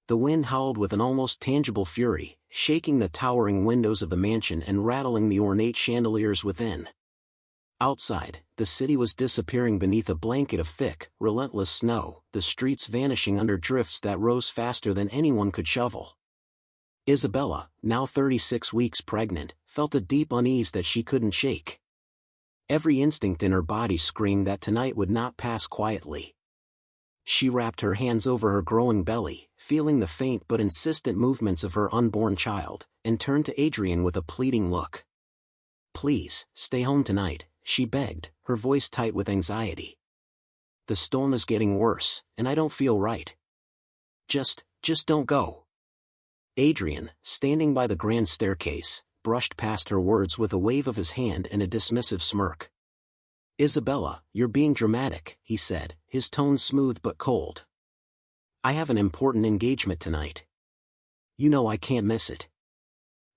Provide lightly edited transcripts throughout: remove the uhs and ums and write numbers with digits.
The wind howled with an almost tangible fury, shaking the towering windows of the mansion and rattling the ornate chandeliers within. Outside, the city was disappearing beneath a blanket of thick, relentless snow, the streets vanishing under drifts that rose faster than anyone could shovel. Isabella, now 36 weeks pregnant, felt a deep unease that she couldn't shake. Every instinct in her body screamed that tonight would not pass quietly. She wrapped her hands over her growing belly, feeling the faint but insistent movements of her unborn child, and turned to Adrian with a pleading look. "Please, stay home tonight," she begged, her voice tight with anxiety. "The storm is getting worse, and I don't feel right. Just don't go." Adrian, standing by the grand staircase, brushed past her words with a wave of his hand and a dismissive smirk. "Isabella, you're being dramatic," he said, his tone smooth but cold. "I have an important engagement tonight. You know I can't miss it."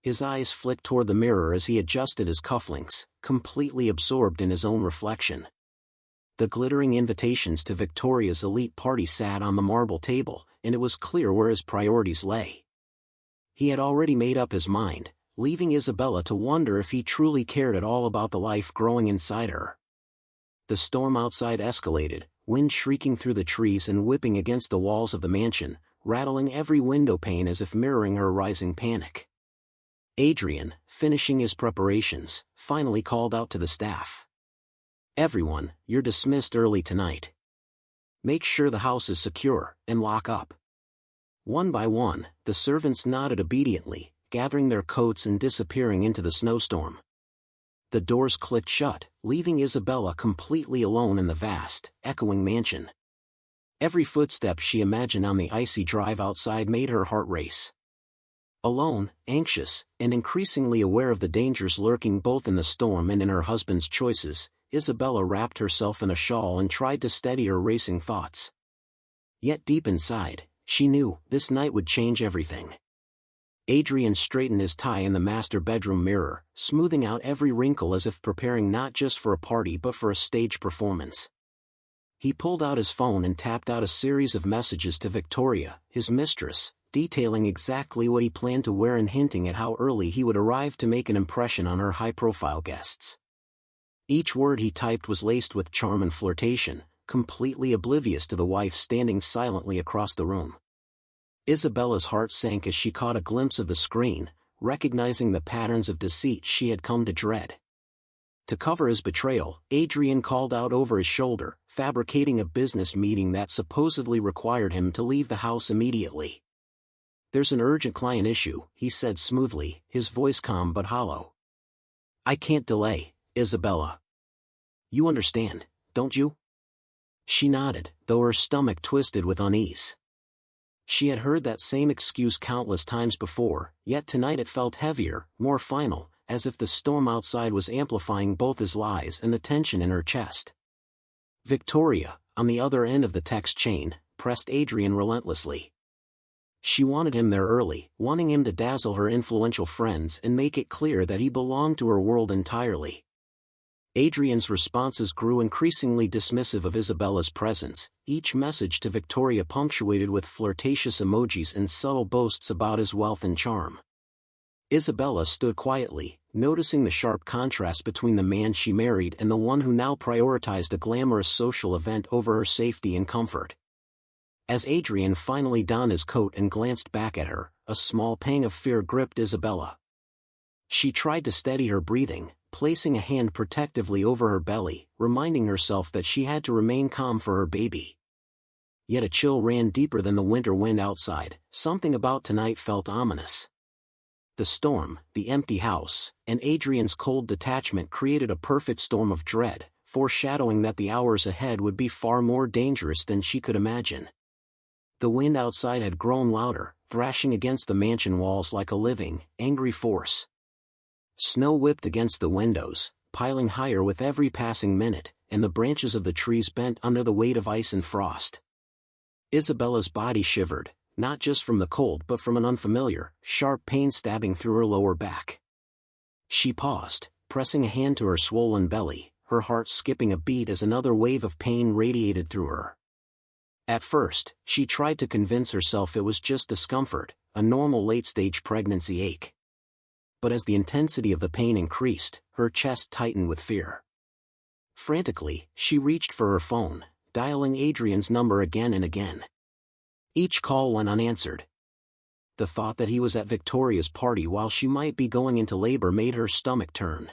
His eyes flicked toward the mirror as he adjusted his cufflinks, completely absorbed in his own reflection. The glittering invitations to Victoria's elite party sat on the marble table, and it was clear where his priorities lay. He had already made up his mind, leaving Isabella to wonder if he truly cared at all about the life growing inside her. The storm outside escalated, wind shrieking through the trees and whipping against the walls of the mansion, rattling every window pane as if mirroring her rising panic. Adrian, finishing his preparations, finally called out to the staff. "Everyone, you're dismissed early tonight. Make sure the house is secure, and lock up." One by one, the servants nodded obediently, gathering their coats and disappearing into the snowstorm. The doors clicked shut, leaving Isabella completely alone in the vast, echoing mansion. Every footstep she imagined on the icy drive outside made her heart race. Alone, anxious, and increasingly aware of the dangers lurking both in the storm and in her husband's choices, Isabella wrapped herself in a shawl and tried to steady her racing thoughts. Yet deep inside, she knew this night would change everything. Adrian straightened his tie in the master bedroom mirror, smoothing out every wrinkle as if preparing not just for a party but for a stage performance. He pulled out his phone and tapped out a series of messages to Victoria, his mistress, detailing exactly what he planned to wear and hinting at how early he would arrive to make an impression on her high-profile guests. Each word he typed was laced with charm and flirtation, completely oblivious to the wife standing silently across the room. Isabella's heart sank as she caught a glimpse of the screen, recognizing the patterns of deceit she had come to dread. To cover his betrayal, Adrian called out over his shoulder, fabricating a business meeting that supposedly required him to leave the house immediately. "There's an urgent client issue," he said smoothly, his voice calm but hollow. "I can't delay, Isabella. You understand, don't you?" She nodded, though her stomach twisted with unease. She had heard that same excuse countless times before, yet tonight it felt heavier, more final, as if the storm outside was amplifying both his lies and the tension in her chest. Victoria, on the other end of the text chain, pressed Adrian relentlessly. She wanted him there early, wanting him to dazzle her influential friends and make it clear that he belonged to her world entirely. Adrian's responses grew increasingly dismissive of Isabella's presence, each message to Victoria punctuated with flirtatious emojis and subtle boasts about his wealth and charm. Isabella stood quietly, noticing the sharp contrast between the man she married and the one who now prioritized a glamorous social event over her safety and comfort. As Adrian finally donned his coat and glanced back at her, a small pang of fear gripped Isabella. She tried to steady her breathing, placing a hand protectively over her belly, reminding herself that she had to remain calm for her baby. Yet a chill ran deeper than the winter wind outside, something about tonight felt ominous. The storm, the empty house, and Adrian's cold detachment created a perfect storm of dread, foreshadowing that the hours ahead would be far more dangerous than she could imagine. The wind outside had grown louder, thrashing against the mansion walls like a living, angry force. Snow whipped against the windows, piling higher with every passing minute, and the branches of the trees bent under the weight of ice and frost. Isabella's body shivered, not just from the cold but from an unfamiliar, sharp pain stabbing through her lower back. She paused, pressing a hand to her swollen belly, her heart skipping a beat as another wave of pain radiated through her. At first, she tried to convince herself it was just discomfort, a normal late-stage pregnancy ache. But as the intensity of the pain increased, her chest tightened with fear. Frantically, she reached for her phone, dialing Adrian's number again and again. Each call went unanswered. The thought that he was at Victoria's party while she might be going into labor made her stomach turn.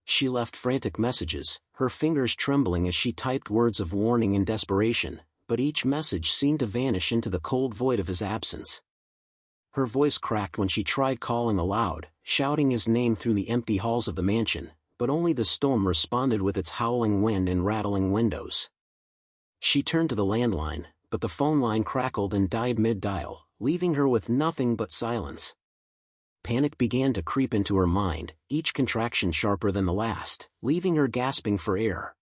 She left frantic messages, her fingers trembling as she typed words of warning and desperation, but each message seemed to vanish into the cold void of his absence. Her voice cracked when she tried calling aloud, shouting his name through the empty halls of the mansion, but only the storm responded with its howling wind and rattling windows. She turned to the landline, but the phone line crackled and died mid-dial, leaving her with nothing but silence. Panic began to creep into her mind, each contraction sharper than the last, leaving her gasping for air.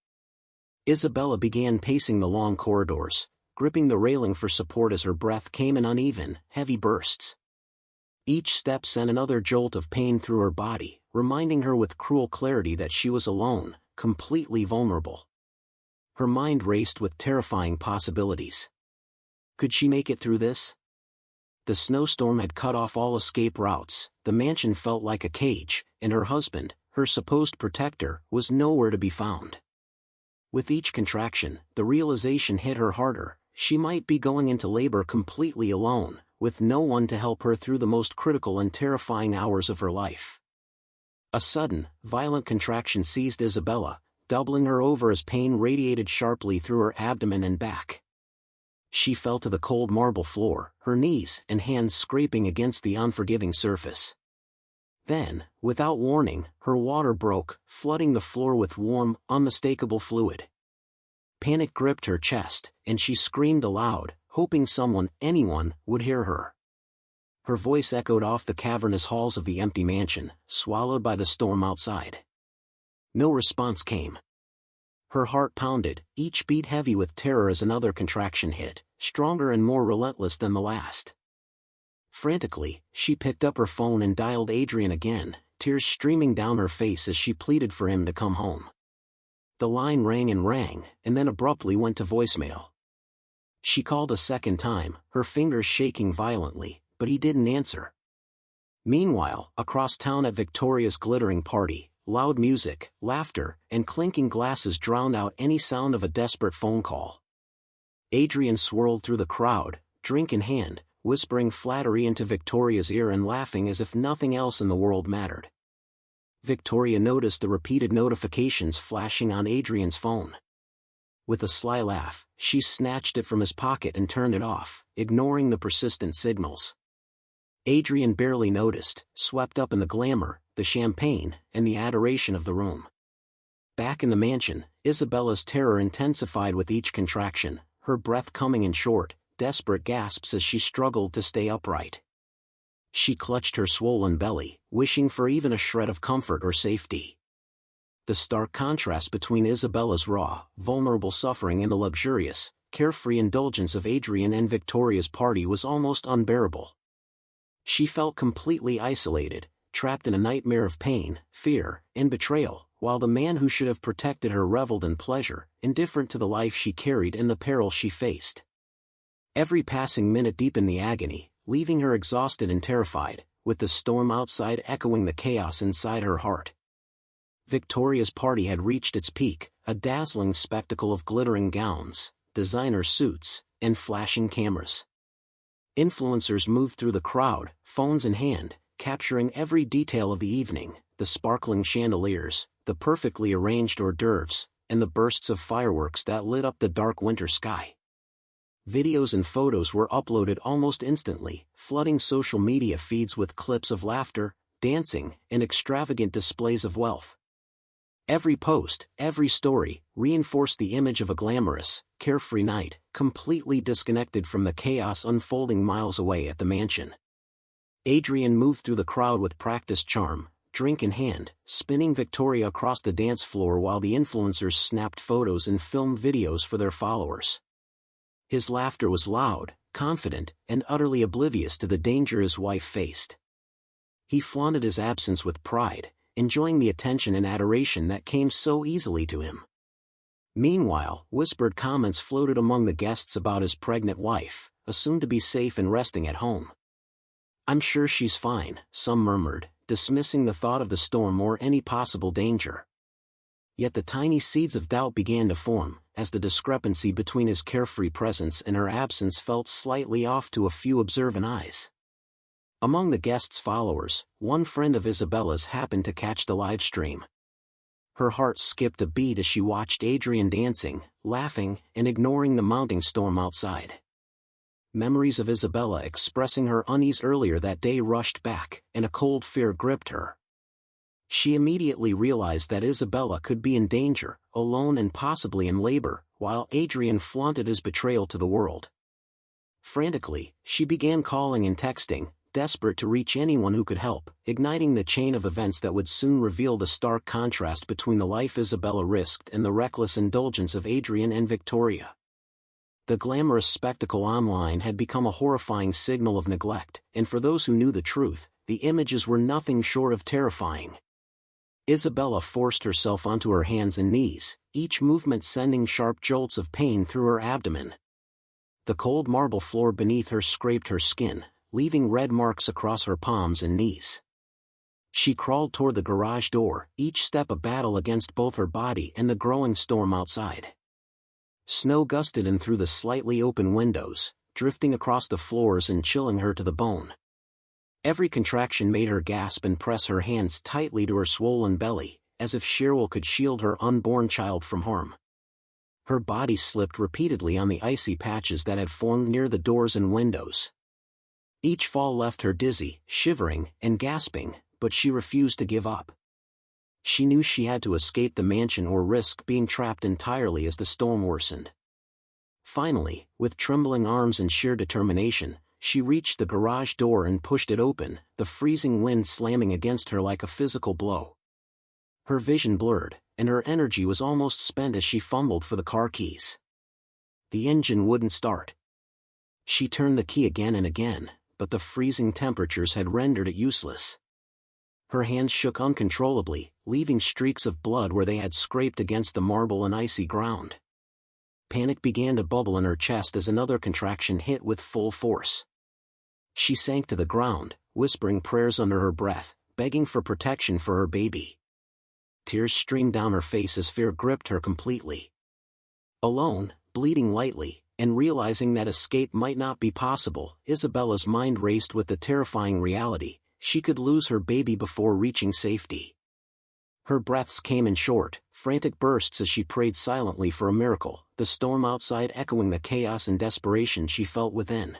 Isabella began pacing the long corridors, gripping the railing for support as her breath came in uneven, heavy bursts. Each step sent another jolt of pain through her body, reminding her with cruel clarity that she was alone, completely vulnerable. Her mind raced with terrifying possibilities. Could she make it through this? The snowstorm had cut off all escape routes, the mansion felt like a cage, and her husband, her supposed protector, was nowhere to be found. With each contraction, the realization hit her harder: she might be going into labor completely alone, with no one to help her through the most critical and terrifying hours of her life. A sudden, violent contraction seized Isabella, doubling her over as pain radiated sharply through her abdomen and back. She fell to the cold marble floor, her knees and hands scraping against the unforgiving surface. Then, without warning, her water broke, flooding the floor with warm, unmistakable fluid. Panic gripped her chest, and she screamed aloud, hoping someone, anyone, would hear her. Her voice echoed off the cavernous halls of the empty mansion, swallowed by the storm outside. No response came. Her heart pounded, each beat heavy with terror as another contraction hit, stronger and more relentless than the last. Frantically, she picked up her phone and dialed Adrian again, tears streaming down her face as she pleaded for him to come home. The line rang, and then abruptly went to voicemail. She called a second time, her fingers shaking violently, but he didn't answer. Meanwhile, across town at Victoria's glittering party, loud music, laughter, and clinking glasses drowned out any sound of a desperate phone call. Adrian swirled through the crowd, drink in hand, whispering flattery into Victoria's ear and laughing as if nothing else in the world mattered. Victoria noticed the repeated notifications flashing on Adrian's phone. With a sly laugh, she snatched it from his pocket and turned it off, ignoring the persistent signals. Adrian barely noticed, swept up in the glamour, the champagne, and the adoration of the room. Back in the mansion, Isabella's terror intensified with each contraction, her breath coming in short, desperate gasps as she struggled to stay upright. She clutched her swollen belly, wishing for even a shred of comfort or safety. The stark contrast between Isabella's raw, vulnerable suffering and the luxurious, carefree indulgence of Adrian and Victoria's party was almost unbearable. She felt completely isolated, trapped in a nightmare of pain, fear, and betrayal, while the man who should have protected her reveled in pleasure, indifferent to the life she carried and the peril she faced. Every passing minute deepened the agony, leaving her exhausted and terrified, with the storm outside echoing the chaos inside her heart. Victoria's party had reached its peak, a dazzling spectacle of glittering gowns, designer suits, and flashing cameras. Influencers moved through the crowd, phones in hand, capturing every detail of the evening: the sparkling chandeliers, the perfectly arranged hors d'oeuvres, and the bursts of fireworks that lit up the dark winter sky. Videos and photos were uploaded almost instantly, flooding social media feeds with clips of laughter, dancing, and extravagant displays of wealth. Every post, every story, reinforced the image of a glamorous, carefree night, completely disconnected from the chaos unfolding miles away at the mansion. Adrian moved through the crowd with practiced charm, drink in hand, spinning Victoria across the dance floor while the influencers snapped photos and filmed videos for their followers. His laughter was loud, confident, and utterly oblivious to the danger his wife faced. He flaunted his absence with pride, enjoying the attention and adoration that came so easily to him. Meanwhile, whispered comments floated among the guests about his pregnant wife, assumed to be safe and resting at home. "I'm sure she's fine," some murmured, dismissing the thought of the storm or any possible danger. Yet the tiny seeds of doubt began to form, as the discrepancy between his carefree presence and her absence felt slightly off to a few observant eyes. Among the guests' followers, one friend of Isabella's happened to catch the live stream. Her heart skipped a beat as she watched Adrian dancing, laughing, and ignoring the mounting storm outside. Memories of Isabella expressing her unease earlier that day rushed back, and a cold fear gripped her. She immediately realized that Isabella could be in danger, alone and possibly in labor, while Adrian flaunted his betrayal to the world. Frantically, she began calling and texting, desperate to reach anyone who could help, igniting the chain of events that would soon reveal the stark contrast between the life Isabella risked and the reckless indulgence of Adrian and Victoria. The glamorous spectacle online had become a horrifying signal of neglect, and for those who knew the truth, the images were nothing short of terrifying. Isabella forced herself onto her hands and knees, each movement sending sharp jolts of pain through her abdomen. The cold marble floor beneath her scraped her skin, leaving red marks across her palms and knees. She crawled toward the garage door, each step a battle against both her body and the growing storm outside. Snow gusted in through the slightly open windows, drifting across the floors and chilling her to the bone. Every contraction made her gasp and press her hands tightly to her swollen belly, as if sheer will could shield her unborn child from harm. Her body slipped repeatedly on the icy patches that had formed near the doors and windows. Each fall left her dizzy, shivering, and gasping, but she refused to give up. She knew she had to escape the mansion or risk being trapped entirely as the storm worsened. Finally, with trembling arms and sheer determination, she reached the garage door and pushed it open, the freezing wind slamming against her like a physical blow. Her vision blurred, and her energy was almost spent as she fumbled for the car keys. The engine wouldn't start. She turned the key again and again, but the freezing temperatures had rendered it useless. Her hands shook uncontrollably, leaving streaks of blood where they had scraped against the marble and icy ground. Panic began to bubble in her chest as another contraction hit with full force. She sank to the ground, whispering prayers under her breath, begging for protection for her baby. Tears streamed down her face as fear gripped her completely. Alone, bleeding lightly, and realizing that escape might not be possible, Isabella's mind raced with the terrifying reality: she could lose her baby before reaching safety. Her breaths came in short, frantic bursts as she prayed silently for a miracle, the storm outside echoing the chaos and desperation she felt within.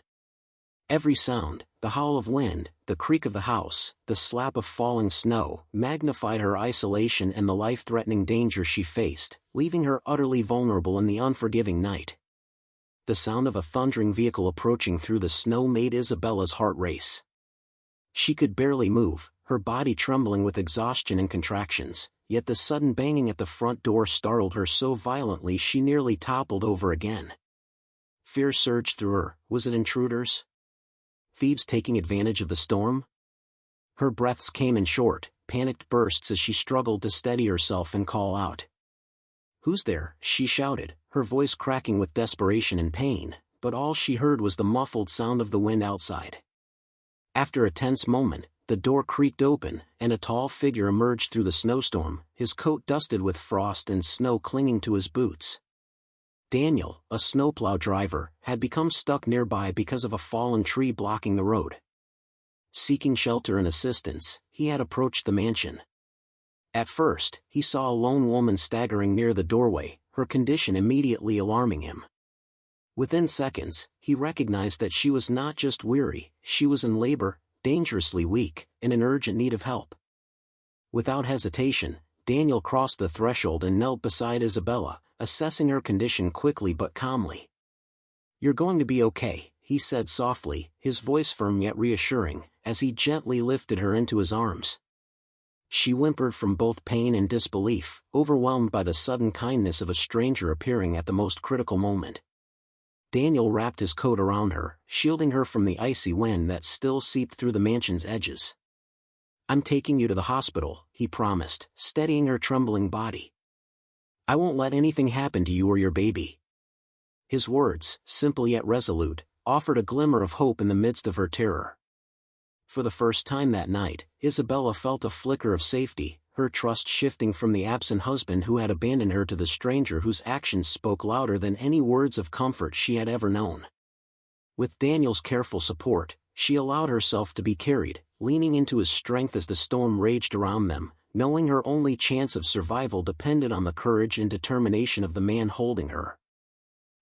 Every sound, the howl of wind, the creak of the house, the slap of falling snow, magnified her isolation and the life-threatening danger she faced, leaving her utterly vulnerable in the unforgiving night. The sound of a thundering vehicle approaching through the snow made Isabella's heart race. She could barely move, her body trembling with exhaustion and contractions, yet the sudden banging at the front door startled her so violently she nearly toppled over again. Fear surged through her. Was it intruders? Thieves taking advantage of the storm? Her breaths came in short, panicked bursts as she struggled to steady herself and call out. "Who's there?" she shouted, her voice cracking with desperation and pain, but all she heard was the muffled sound of the wind outside. After a tense moment, the door creaked open, and a tall figure emerged through the snowstorm, his coat dusted with frost and snow clinging to his boots. Daniel, a snowplow driver, had become stuck nearby because of a fallen tree blocking the road. Seeking shelter and assistance, he had approached the mansion. At first, he saw a lone woman staggering near the doorway, her condition immediately alarming him. Within seconds, he recognized that she was not just weary, she was in labor, dangerously weak, and in urgent need of help. Without hesitation, Daniel crossed the threshold and knelt beside Isabella, assessing her condition quickly but calmly. "You're going to be okay," he said softly, his voice firm yet reassuring, as he gently lifted her into his arms. She whimpered from both pain and disbelief, overwhelmed by the sudden kindness of a stranger appearing at the most critical moment. Daniel wrapped his coat around her, shielding her from the icy wind that still seeped through the mansion's edges. "I'm taking you to the hospital," he promised, steadying her trembling body. I won't let anything happen to you or your baby." His words, simple yet resolute, offered a glimmer of hope in the midst of her terror. For the first time that night, Isabella felt a flicker of safety, her trust shifting from the absent husband who had abandoned her to the stranger whose actions spoke louder than any words of comfort she had ever known. With Daniel's careful support, she allowed herself to be carried, leaning into his strength as the storm raged around them, knowing her only chance of survival depended on the courage and determination of the man holding her.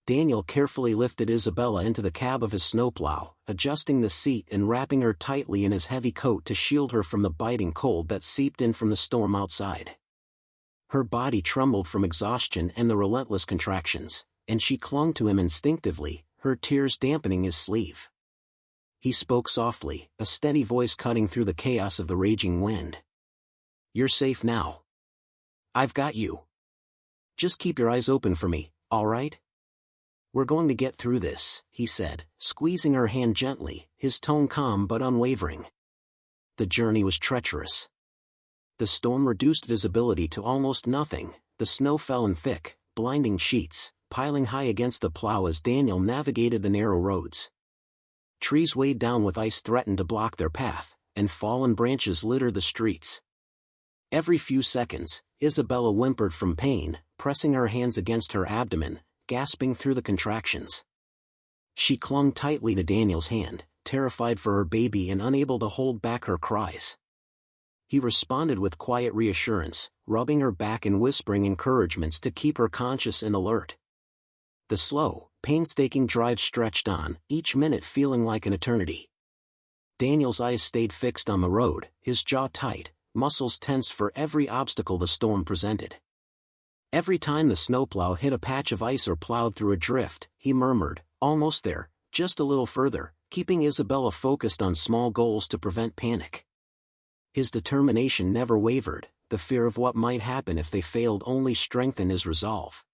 Daniel carefully lifted Isabella into the cab of his snowplow, adjusting the seat and wrapping her tightly in his heavy coat to shield her from the biting cold that seeped in from the storm outside. Her body trembled from exhaustion and the relentless contractions, and she clung to him instinctively, her tears dampening his sleeve. He spoke softly, a steady voice cutting through the chaos of the raging wind. "You're safe now. I've got you. Just keep your eyes open for me, all right? We're going to get through this," he said, squeezing her hand gently, his tone calm but unwavering. The journey was treacherous. The storm reduced visibility to almost nothing, the snow fell in thick, blinding sheets, piling high against the plow as Daniel navigated the narrow roads. Trees weighed down with ice threatened to block their path, and fallen branches littered the streets. Every few seconds, Isabella whimpered from pain, pressing her hands against her abdomen, gasping through the contractions. She clung tightly to Daniel's hand, terrified for her baby and unable to hold back her cries. He responded with quiet reassurance, rubbing her back and whispering encouragements to keep her conscious and alert. The slow, painstaking drive stretched on, each minute feeling like an eternity. Daniel's eyes stayed fixed on the road, his jaw tight, muscles tense for every obstacle the storm presented. Every time the snowplow hit a patch of ice or plowed through a drift, he murmured, "Almost there, just a little further," keeping Isabella focused on small goals to prevent panic. His determination never wavered, the fear of what might happen if they failed only strengthened his resolve.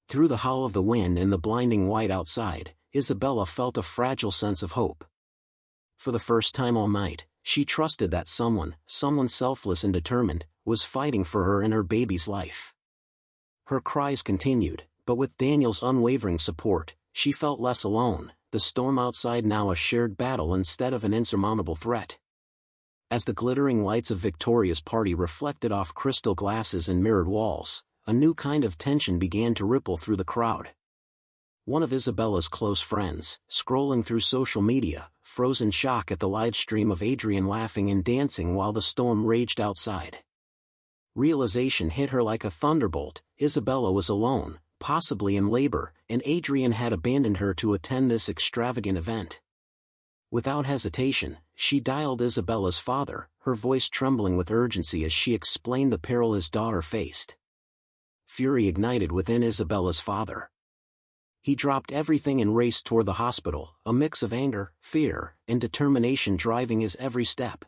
Through the howl of the wind and the blinding white outside, Isabella felt a fragile sense of hope. For the first time all night, she trusted that someone selfless and determined, was fighting for her and her baby's life. Her cries continued, but with Daniel's unwavering support, she felt less alone, the storm outside now a shared battle instead of an insurmountable threat. As the glittering lights of Victoria's party reflected off crystal glasses and mirrored walls, a new kind of tension began to ripple through the crowd. One of Isabella's close friends, scrolling through social media, froze in shock at the live stream of Adrian laughing and dancing while the storm raged outside. Realization hit her like a thunderbolt. Isabella was alone, possibly in labor, and Adrian had abandoned her to attend this extravagant event. Without hesitation, she dialed Isabella's father, her voice trembling with urgency as she explained the peril his daughter faced. Fury ignited within Isabella's father. He dropped everything and raced toward the hospital, a mix of anger, fear, and determination driving his every step.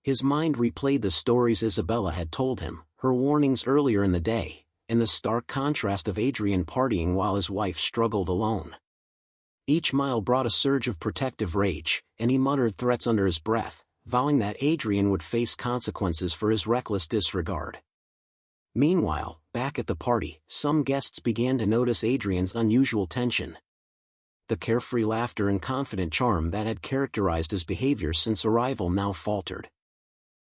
His mind replayed the stories Isabella had told him, her warnings earlier in the day, and the stark contrast of Adrian partying while his wife struggled alone. Each mile brought a surge of protective rage, and he muttered threats under his breath, vowing that Adrian would face consequences for his reckless disregard. Meanwhile, back at the party, some guests began to notice Adrian's unusual tension. The carefree laughter and confident charm that had characterized his behavior since arrival now faltered.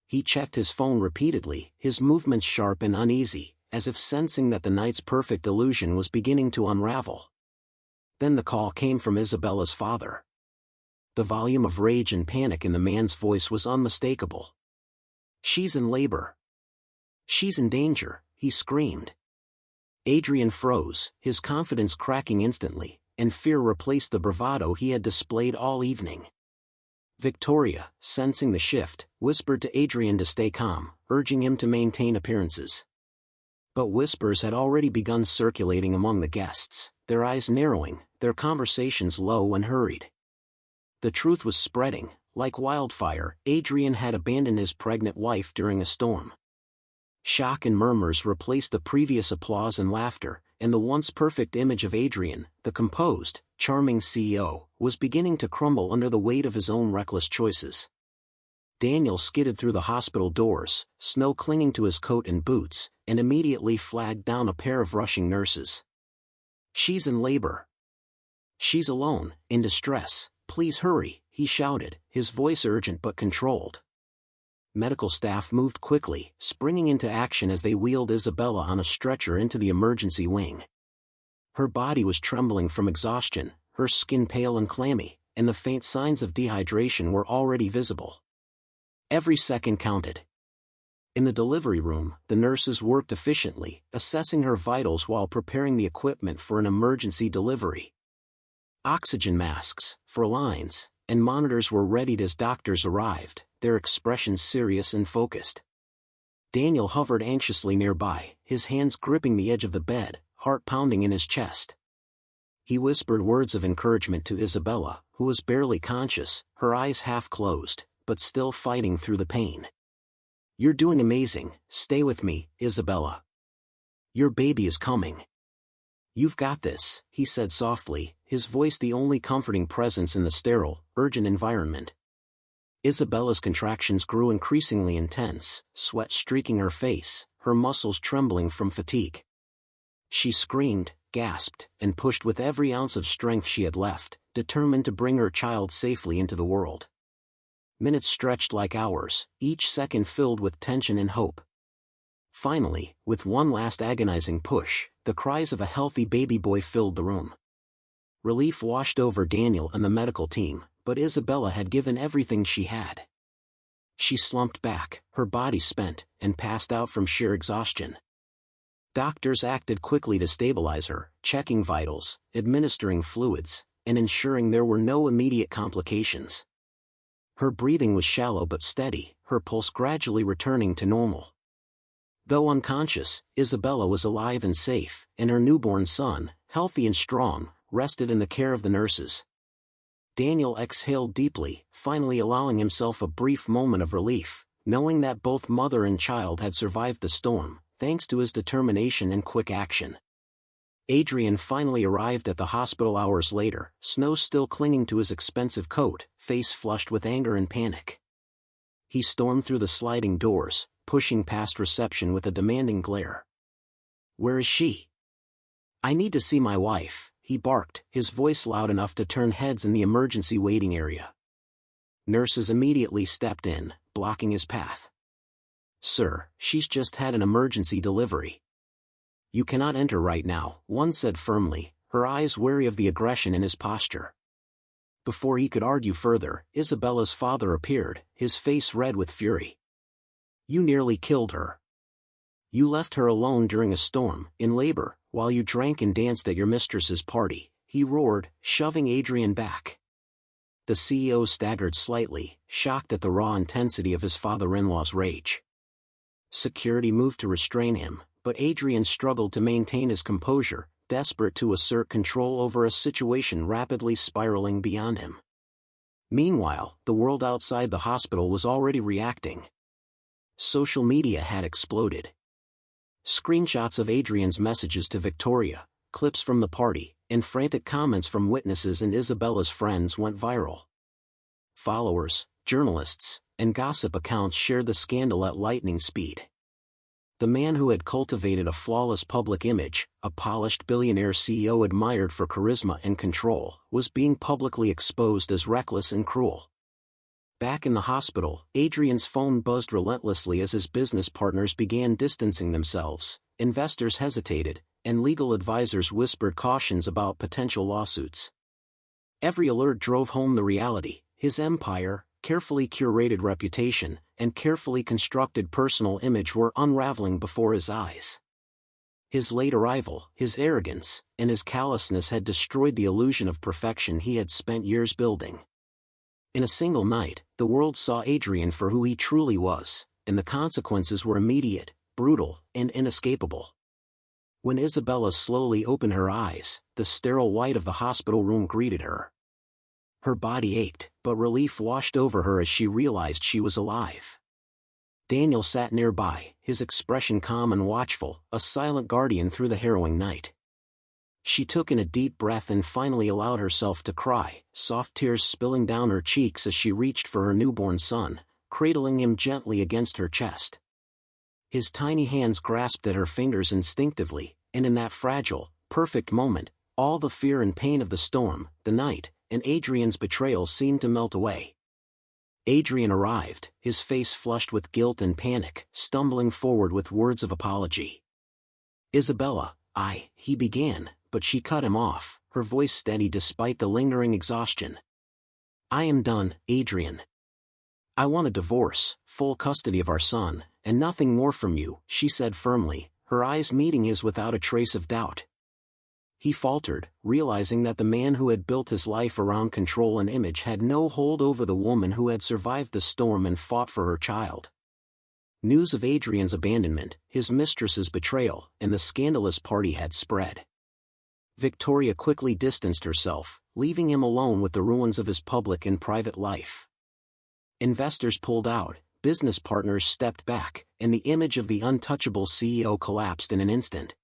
He checked his phone repeatedly, his movements sharp and uneasy, as if sensing that the night's perfect illusion was beginning to unravel. Then the call came from Isabella's father. The volume of rage and panic in the man's voice was unmistakable. "She's in labor. She's in danger," he screamed. Adrian froze, his confidence cracking instantly, and fear replaced the bravado he had displayed all evening. Victoria, sensing the shift, whispered to Adrian to stay calm, urging him to maintain appearances. But whispers had already begun circulating among the guests, their eyes narrowing, their conversations low and hurried. The truth was spreading, like wildfire. Adrian had abandoned his pregnant wife during a storm. Shock and murmurs replaced the previous applause and laughter, and the once perfect image of Adrian, the composed, charming CEO, was beginning to crumble under the weight of his own reckless choices. Daniel skidded through the hospital doors, snow clinging to his coat and boots, and immediately flagged down a pair of rushing nurses. "She's in labor. She's alone, in distress. Please hurry," he shouted, his voice urgent but controlled. Medical staff moved quickly, springing into action as they wheeled Isabella on a stretcher into the emergency wing. Her body was trembling from exhaustion, her skin pale and clammy, and the faint signs of dehydration were already visible. Every second counted. In the delivery room, the nurses worked efficiently, assessing her vitals while preparing the equipment for an emergency delivery. Oxygen masks, lines, and monitors were readied as doctors arrived, their expressions serious and focused. Daniel hovered anxiously nearby, his hands gripping the edge of the bed, heart pounding in his chest. He whispered words of encouragement to Isabella, who was barely conscious, her eyes half closed, but still fighting through the pain. "You're doing amazing, stay with me, Isabella. Your baby is coming. You've got this," he said softly, his voice the only comforting presence in the sterile, urgent environment. Isabella's contractions grew increasingly intense, sweat streaking her face, her muscles trembling from fatigue. She screamed, gasped, and pushed with every ounce of strength she had left, determined to bring her child safely into the world. Minutes stretched like hours, each second filled with tension and hope. Finally, with one last agonizing push, the cries of a healthy baby boy filled the room. Relief washed over Daniel and the medical team, but Isabella had given everything she had. She slumped back, her body spent, and passed out from sheer exhaustion. Doctors acted quickly to stabilize her, checking vitals, administering fluids, and ensuring there were no immediate complications. Her breathing was shallow but steady, her pulse gradually returning to normal. Though unconscious, Isabella was alive and safe, and her newborn son, healthy and strong, rested in the care of the nurses. Daniel exhaled deeply, finally allowing himself a brief moment of relief, knowing that both mother and child had survived the storm, thanks to his determination and quick action. Adrian finally arrived at the hospital hours later, snow still clinging to his expensive coat, face flushed with anger and panic. He stormed through the sliding doors, pushing past reception with a demanding glare. "Where is she? I need to see my wife," he barked, his voice loud enough to turn heads in the emergency waiting area. Nurses immediately stepped in, blocking his path. "Sir, she's just had an emergency delivery. You cannot enter right now," one said firmly, her eyes wary of the aggression in his posture. Before he could argue further, Isabella's father appeared, his face red with fury. "You nearly killed her. You left her alone during a storm, in labor, while you drank and danced at your mistress's party," he roared, shoving Adrian back. The CEO staggered slightly, shocked at the raw intensity of his father-in-law's rage. Security moved to restrain him, but Adrian struggled to maintain his composure, desperate to assert control over a situation rapidly spiraling beyond him. Meanwhile, the world outside the hospital was already reacting. Social media had exploded. Screenshots of Adrian's messages to Victoria, clips from the party, and frantic comments from witnesses and Isabella's friends went viral. Followers, journalists, and gossip accounts shared the scandal at lightning speed. The man who had cultivated a flawless public image, a polished billionaire CEO admired for charisma and control, was being publicly exposed as reckless and cruel. Back in the hospital, Adrian's phone buzzed relentlessly as his business partners began distancing themselves, investors hesitated, and legal advisors whispered cautions about potential lawsuits. Every alert drove home the reality: his empire, carefully curated reputation, and carefully constructed personal image were unraveling before his eyes. His late arrival, his arrogance, and his callousness had destroyed the illusion of perfection he had spent years building. In a single night, the world saw Adrian for who he truly was, and the consequences were immediate, brutal, and inescapable. When Isabella slowly opened her eyes, the sterile white of the hospital room greeted her. Her body ached, but relief washed over her as she realized she was alive. Daniel sat nearby, his expression calm and watchful, a silent guardian through the harrowing night. She took in a deep breath and finally allowed herself to cry, soft tears spilling down her cheeks as she reached for her newborn son, cradling him gently against her chest. His tiny hands grasped at her fingers instinctively, and in that fragile, perfect moment, all the fear and pain of the storm, the night, and Adrian's betrayal seemed to melt away. Adrian arrived, his face flushed with guilt and panic, stumbling forward with words of apology. "Isabella, he began, but she cut him off, her voice steady despite the lingering exhaustion. "I am done, Adrian. I want a divorce, full custody of our son, and nothing more from you," she said firmly, her eyes meeting his without a trace of doubt. He faltered, realizing that the man who had built his life around control and image had no hold over the woman who had survived the storm and fought for her child. News of Adrian's abandonment, his mistress's betrayal, and the scandalous party had spread. Victoria quickly distanced herself, leaving him alone with the ruins of his public and private life. Investors pulled out, business partners stepped back, and the image of the untouchable CEO collapsed in an instant.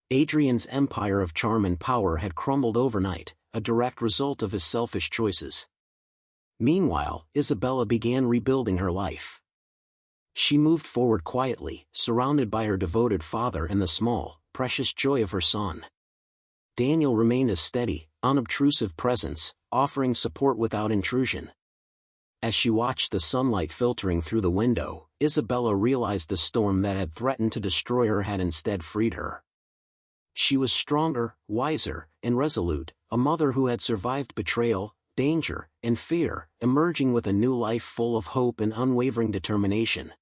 Adrian's empire of charm and power had crumbled overnight, a direct result of his selfish choices. Meanwhile, Isabella began rebuilding her life. She moved forward quietly, surrounded by her devoted father and the small, precious joy of her son. Daniel remained a steady, unobtrusive presence, offering support without intrusion. As she watched the sunlight filtering through the window, Isabella realized the storm that had threatened to destroy her had instead freed her. She was stronger, wiser, and resolute, a mother who had survived betrayal, danger, and fear, emerging with a new life full of hope and unwavering determination.